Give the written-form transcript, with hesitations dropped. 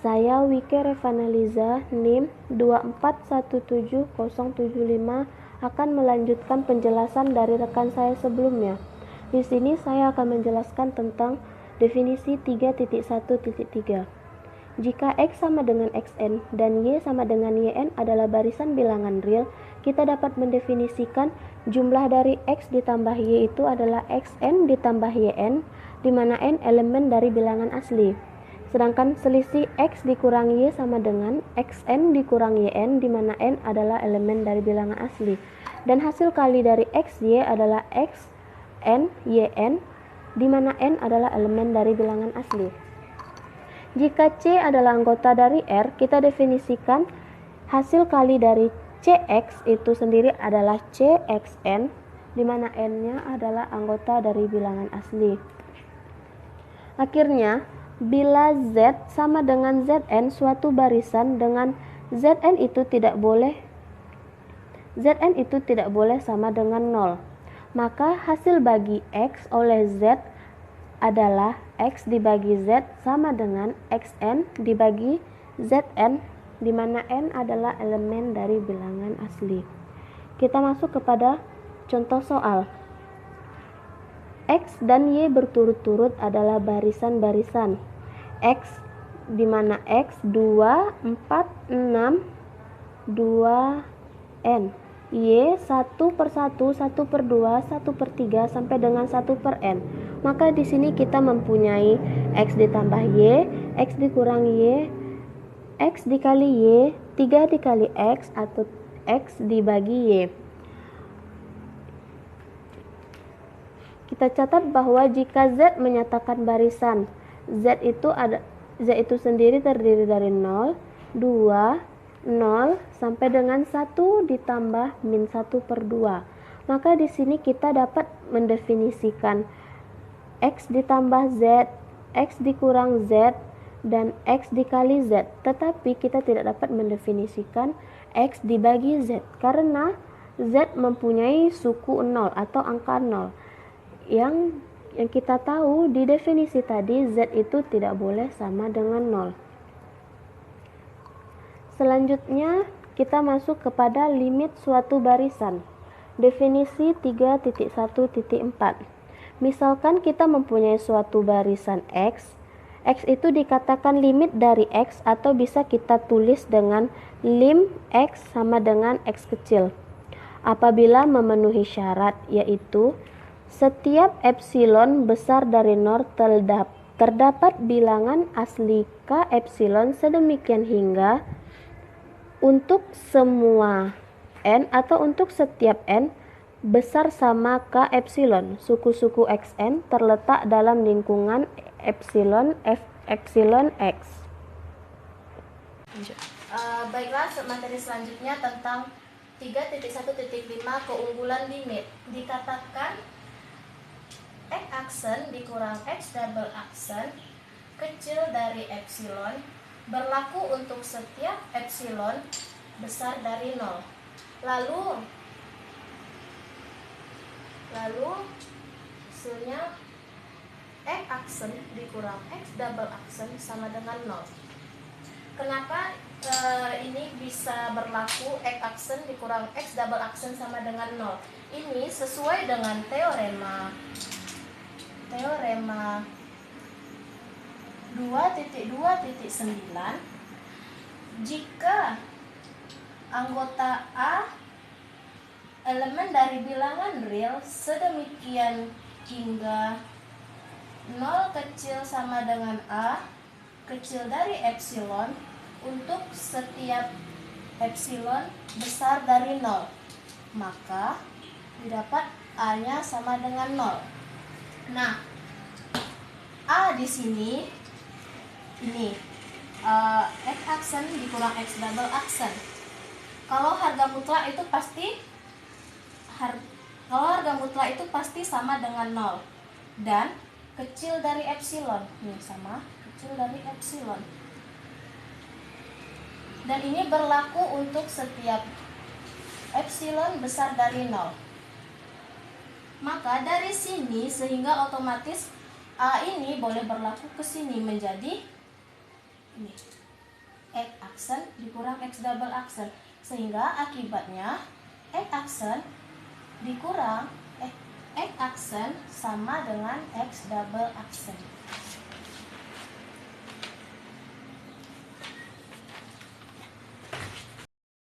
Saya Wike Revanaliza, NIM 2417075 akan melanjutkan penjelasan dari rekan saya sebelumnya. Di sini saya akan menjelaskan tentang definisi 3.1.3. Jika X sama dengan Xn dan Y sama dengan Yn adalah barisan bilangan real, kita dapat mendefinisikan jumlah dari X ditambah Y itu adalah Xn ditambah Yn, di mana N elemen dari bilangan asli. Sedangkan selisih X dikurang Y sama dengan Xn dikurang Yn, di mana N adalah elemen dari bilangan asli. Dan hasil kali dari Xy adalah Xn Yn, di mana N adalah elemen dari bilangan asli. Jika C adalah anggota dari R, kita definisikan hasil kali dari Cx itu sendiri adalah Cxn, di mana N-nya adalah anggota dari bilangan asli. Akhirnya, bila Z sama dengan Zn suatu barisan dengan Zn itu tidak boleh sama dengan 0, maka hasil bagi X oleh Z adalah X dibagi Z sama dengan Xn dibagi Zn, di mana N adalah elemen dari bilangan asli. Kita masuk kepada contoh soal. X dan Y berturut-turut adalah barisan-barisan. X di mana X 2, 4, 6, 2n. Y 1/1, 1/2, 1/3 sampai dengan 1/n. Maka di sini kita mempunyai X ditambah Y, X dikurang Y, X dikali Y, 3 dikali X atau X dibagi Y. Kita catat bahwa jika Z menyatakan barisan, Z itu sendiri terdiri dari 0, 2, 0 sampai dengan 1 ditambah min 1/2. Maka di sini kita dapat mendefinisikan X ditambah Z, X dikurang Z, dan X dikali Z. Tetapi kita tidak dapat mendefinisikan X dibagi Z karena Z mempunyai suku 0 atau angka 0. Yang kita tahu di definisi tadi Z itu tidak boleh sama dengan 0. Selanjutnya kita masuk kepada limit suatu barisan. Definisi 3.1.4. Misalkan kita mempunyai suatu barisan X. X itu dikatakan limit dari X atau bisa kita tulis dengan lim X sama dengan X kecil. Apabila memenuhi syarat, yaitu setiap epsilon besar dari 0 terdapat bilangan asli K epsilon sedemikian hingga untuk semua N atau untuk setiap N besar sama K epsilon, suku-suku Xn terletak dalam lingkungan epsilon X. Baiklah, materi selanjutnya tentang 3.1.5 keunggulan limit. Dikatakan X aksen dikurang X double aksen kecil dari epsilon berlaku untuk setiap epsilon besar dari 0. Lalu hasilnya X aksen dikurang X double aksen sama dengan 0. Kenapa ini bisa berlaku X aksen dikurang X double aksen sama dengan 0? Ini sesuai dengan teorema 2.2.9. Jika anggota A elemen dari bilangan real sedemikian hingga 0 kecil sama dengan A kecil dari epsilon untuk setiap epsilon besar dari 0, maka didapat A-nya sama dengan 0. Nah, A di sini ini X aksen dikurang X double aksen. Kalau harga mutlak itu pasti sama dengan 0 dan kecil dari epsilon. Nih sama kecil dari epsilon. Dan ini berlaku untuk setiap epsilon besar dari 0. Maka dari sini sehingga otomatis A ini boleh berlaku ke sini menjadi ini aksen dikurang X double aksen, sehingga akibatnya X aksen dikurang X aksen sama dengan X double aksen.